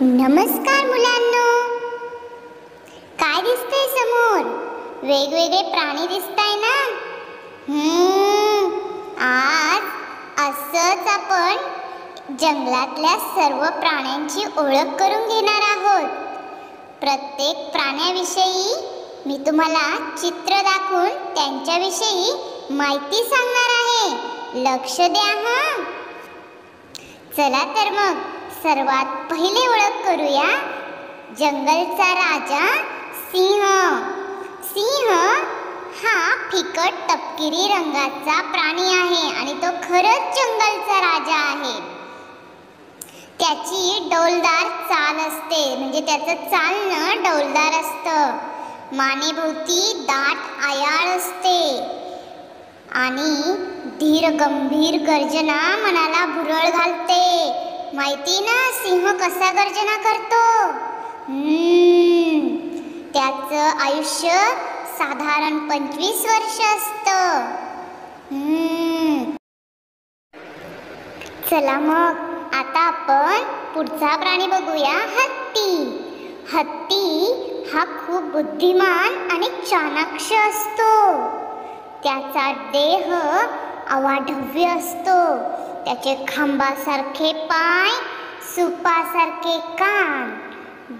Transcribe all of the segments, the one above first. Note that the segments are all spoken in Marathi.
नमस्कार मुलांनो, काय दिसतंय समोर? वेगवेगळे प्राणी दिसताय ना? आज असंच आपण जंगलातल्या सर्व प्राण्यांची ओळख करून घेणार आहोत. प्रत्येक प्राण्याविषयी मी तुम्हाला चित्र दाखवून त्यांच्याविषयी माहिती सांगणार आहे. लक्ष द्या हां. चला तर मग सर्वात पहिले ओळख करूया जंगलचा राजा सिंह. सिंह हा फिकट तपकिरी रंगाचा प्राणी आहे आणि तो खरंच जंगलचा राजा आहे. त्याची डौलदार चाल असते, म्हणजे त्याचं चालणं डौलदार असतं. मानेभोवती दाट आयाळ असते आणि धीर गंभीर गर्जना मनाला भुरळ घालते. माहिती ना सिंह कसा गर्जना करतो? त्याचं आयुष्य साधारण 25 वर्ष असतं. चला मग आता आपण पुढचा प्राणी बघूया, हत्ती. हत्ती हा खूप बुद्धिमान आणि चाणाक्ष असतो. त्याचा देह अवाढव्य असतो. त्याचे खांबासारखे पाय, सुपासारखे कान,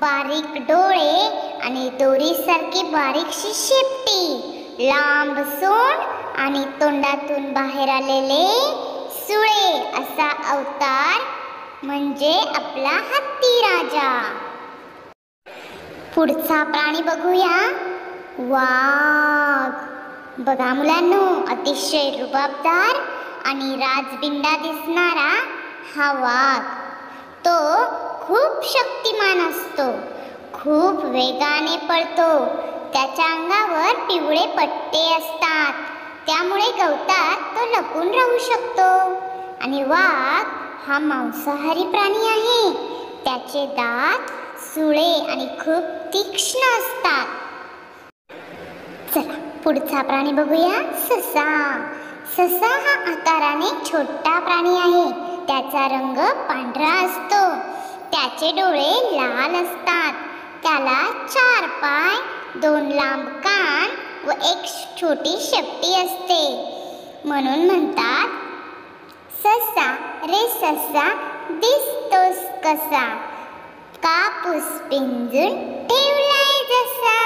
बारीक डोळे आणि दोरीसारखी बारीकशी शेपटी, लांब सोंड आणि तोंडातून बाहेर आलेले सुळे असा अवतार म्हणजे आपला हत्ती राजा. पुढचा प्राणी बघूया, वाघ. बघा मुलांनो, अतिशय रुबाबदार आणि राजबिंडा दिसणारा हा वाघ. तो खूप शक्तिमान असतो, खूप वेगाने पळतो. त्याच्या अंगावर पिवळे पट्टे असतात, त्यामुळे गवतात तो लपून राहू शकतो. आणि वाघ हा मांसाहारी प्राणी आहे. त्याचे दात, सुळे आणि खूप तीक्ष्ण असतात. चला पुढचा प्राणी बघूया, ससा. ससा हा आकाराने छोटा प्राणी आहे. त्याचा रंग पांढरा असतो. त्याचे डोळे लाल असतात. त्याला 4 पाय, 2 लांब कान व 1 छोटी शेपटी असते. म्हणून म्हणतात, ससा रे ससा दिसतोस कसा, कापूस पिंजून ठेवलाय जसा.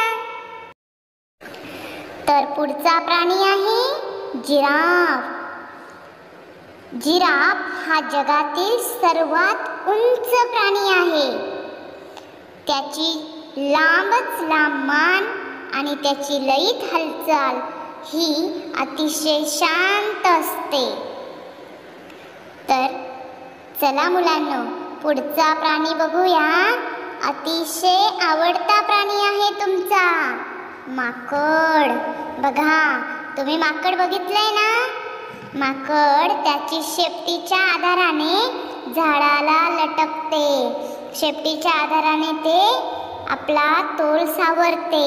तर पुढचा प्राणी आहे जिराफ. जिराफ हा जगातील सर्वात उंच प्राणी आहे. त्याची लांबच लांब मान आणि त्याची लयीत हालचाल ही अतिशय शांत असते. तर चला मुलांनो, पुढचा प्राणी बघूया. अतिशय आवडता प्राणी आहे तुमचा, माकड. बघा, तुम्ही माकड बघितलंय ना? माकड त्याची शेपटीच्या आधाराने झाडाला लटकते. शेपटीच्या आधाराने ते आपला तोल सावरते.